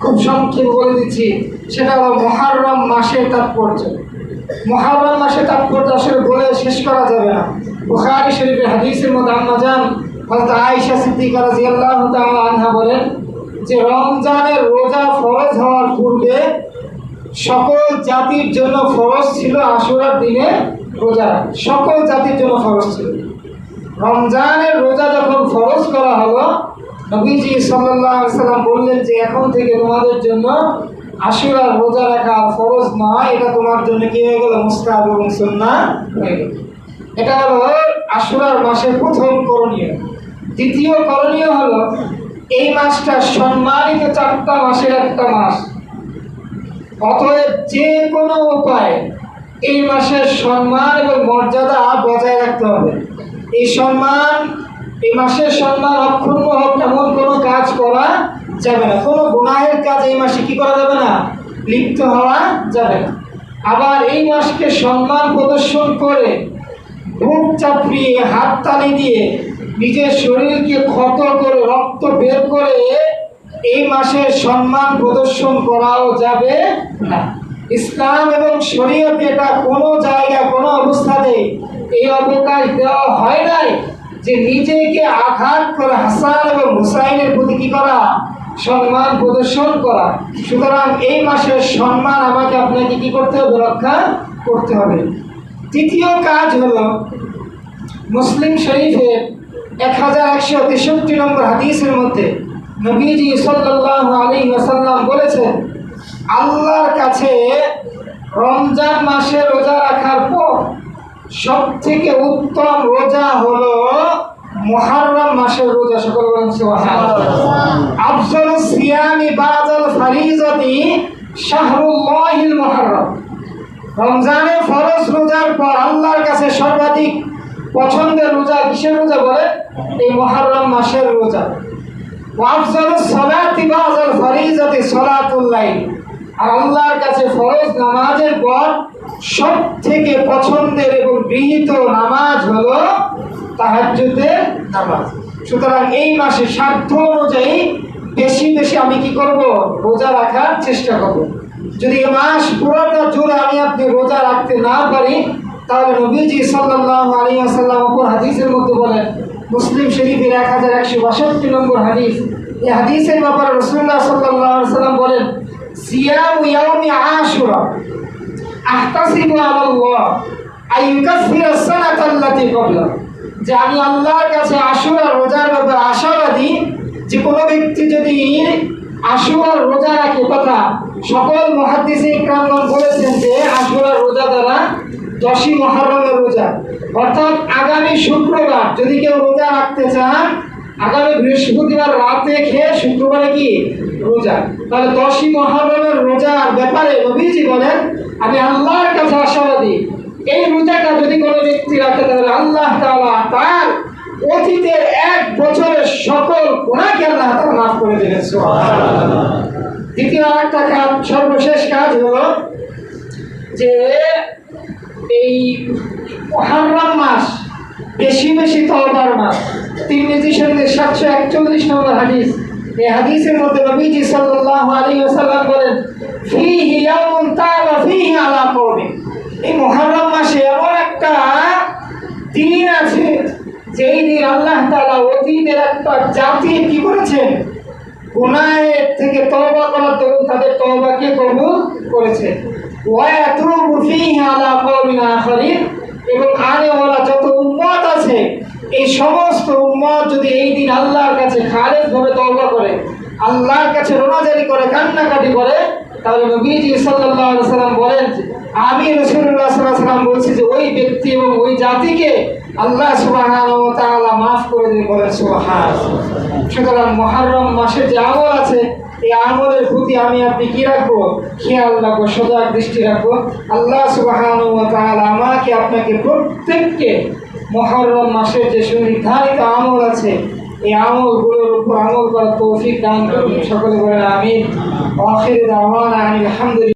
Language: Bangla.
খুব সংক্ষেপে বলে দিচ্ছি, সেটা হলো মুহররম মাসের তাৎপর্য। মুহররম মাসের তাৎপর্য আসলে বলে শেষ করা যাবে না। বুখারী শরীফের হাদিসের মধ্যে আম্মা জান হযরত আয়েশা সিদ্দিকা রাদিয়াল্লাহু তাআলা আনহা বলেন যে রমজানের রোজা ফরজ হওয়ার পূর্বে সকল জাতির জন্য ফরজ ছিল আশুরার দিনে রোজা। সকল জাতির জন্য ফরজ ছিল। রমজানের রোজা যখন ফরজ করা হলো, নবীজি সাল্লাল্লাহু আলাইহি সাল্লাম বললেন যে এখন থেকে তোমাদের জন্য আশুরার রোজা রাখা ফরজ নয়, এটা তোমার জন্য কি হয়ে গেল? মুস্তাহাব এবং সুন্নাহ হয়ে গেল। এটা হলো আশুরার মাসের প্রথম করণীয়। দ্বিতীয় করণীয় হলো এই মাসটা সম্মানিত 4টা মাসের একটা মাস। অতএব যে কোনো উপায়ে এই মাসের সম্মান এবং মর্যাদা বজায় রাখতে হবে। এই মাসের সম্মান অক্ষুণ্ণ হোক এমন কোনো কাজ করা যাবে না। কোনো গুনাহের কাজ এই মাসে কি করা যাবে না? লিপ্ত হওয়া যাবে না। আবার এই মাসকে সম্মান প্রদর্শন করে বুক চাপড়িয়ে হাততালি দিয়ে নিজের শরীরকে ক্ষত করে রক্ত বের করে এই মাসের সম্মান প্রদর্শন করাও যাবে না। ইসলাম এবং শরীয়তে এটা কোনো জায়গায় কোনো অবস্থাতে এই অবকাশ দেওয়া হয় নাই যে নিজেকে আঘাত করে হাসান এবং হুসাইনের প্রতি কি করা? সম্মান প্রদর্শন করা। সুতরাং এই মাসের সম্মান আমাকে আপনাকে কি করতে হবে? রক্ষা করতে হবে। তৃতীয় কাজ হলো মুসলিম শরীফের 1163 নম্বর হাদিসের মধ্যে নবীজি সাল্লাল্লাহু আলাইহি ওয়াসাল্লাম বলেছেন, আল্লাহর কাছে রমজান মাসে রোজা রাখার পর সবথেকে উত্তম রোজা হলো মুহররম মাসের রোজা। সকল বলেন সুবহানাল্লাহ। আফজালুস সিয়ামি বাদাল ফারিজাতি শাহরুল্লাহিল মুহররম। রমজানের ফরজ রোজার পর আল্লাহর কাছে সর্বাধিক পছন্দের রোজা কিসের রোজা বলে? এই মুহররম মাসের রোজা। ওয়াফজালুস সালাতি বাদাল ফারিজাতি সালাতুল লাইল। আর আল্লাহর কাছে ফরজ নামাজের পর সব থেকে পছন্দের এবং গৃহীত নামাজ হলো তাহাজ্জুদের নামাজ। সুতরাং এই মাসে সাধ্য অনুযায়ী বেশি বেশি আমি কি করব? রোজা রাখার চেষ্টা করব। যদি এই মাস পুরোটা জুড়ে আমি আপনি রোজা রাখতে না পারি, তাহলে নবীজি সাল্লাল্লাহু আলাইহি ওয়াসাল্লাম অপর হাদিসের মধ্যে বলেন, মুসলিম শরীফের 1162 নম্বর হাদিস, এই হাদিসের ব্যাপারে রাসূলুল্লাহ সাল্লাল্লাহু আলাইহি ওয়াসাল্লাম বলেন, সিয়ামু ইয়াউমি আশুরা আহতাসিবু আলাল্লাহ আইয়ুকাফিরা সানাতাল্লাতী ক্বাবলা। যে আমি আল্লাহর কাছে আশুরা রোজার ব্যাপারে আশাবাদী যে কোনো ব্যক্তি যদি আশুরার রোজা রাখে, কথা সকল মুহাদ্দিসিন কিরামগণ বলেছেন যে আশুরার রোজা দ্বারা 10ই মুহররমের রোজা, অর্থাৎ আগামী শুক্রবার যদি কেউ রোজা রাখতে চান, আগামী বৃহস্পতিবার রাতে খেয়ে শুক্রবারে কি রোজা, তাহলে 10ই মুহররমের রোজার ব্যাপারে নবীজি বলেন আমি আল্লাহর কাছে আশাবাদী এই রোজাটা যদি কোনো ব্যক্তি রাখে তাহলে আল্লাহ তাআলা তার অতীতের 1 বছরের সকল গুনাহকে আল্লাহ তাআলা মাফ করে দেবেন। সুবহানাল্লাহ। দ্বিতীয় একটা কাজ, সর্বশেষ কাজ হলো যে এই মুহররম মাস বেশি বেশি তওবার মাস। তিরমিজি শরীফের 741 নম্বর হাদিস, এই হাদিসের মধ্যে নবীজি সাল্লাল্লাহু আলাইহি ওয়াসাল্লাম বলেন, ফীহি ইয়াউমুন তাবা ফীহি আলা কওমি। এই মুহররম মাসে এমন একটা দিন আছে যেই দিন আল্লাহ তাআলা অতীতের একটা জাতি কি করেছেন? গুনাহের থেকে তওবা করার দরুন তাদের তওবাকে কবুল করেছেন। ওয়া ইয়াতুবু ফীহি আলা কওমিন আখারিন। এবং আনেওয়ালা যত উম্মত আছে এই সমস্ত উম্মত যদি এই দিন আল্লাহর কাছে খালেসভাবে তওবা করে, আল্লাহর কাছে রোনাজারি করে, কান্নাকাটি করে, তাহলে নবীজি সাল্লাল্লাহু আলাইহি ওয়াসাল্লাম বলেন আমি রাসূলুল্লাহ সাল্লাল্লাহু আলাইহি ওয়াসাল্লাম বলছি যে ওই ব্যক্তি এবং ওই জাতিকে আল্লাহ সুবহানাহু ওয়া তাআলা মাফ করে দেবেন। বলেন সুবহানাল্লাহ। সুতরাং মুহররম মাসে যে আমল আছে এই আমলের প্রতি আমি আপনি কি রাখবো? খেয়াল রাখবো, সজাগ দৃষ্টি রাখবো। আল্লাহ সুবহানাহু ওয়া তাআলা আমাকে আপনাকে প্রত্যেককে মুহররম মাসের যে সুনির্ধারিত আমল আছে এই আমলগুলোর উপর আমল করার তৌফিক দান করুন। সকলে বলেন আমিন। আখির দাওয়ানা আলহামদুলিল্লাহ।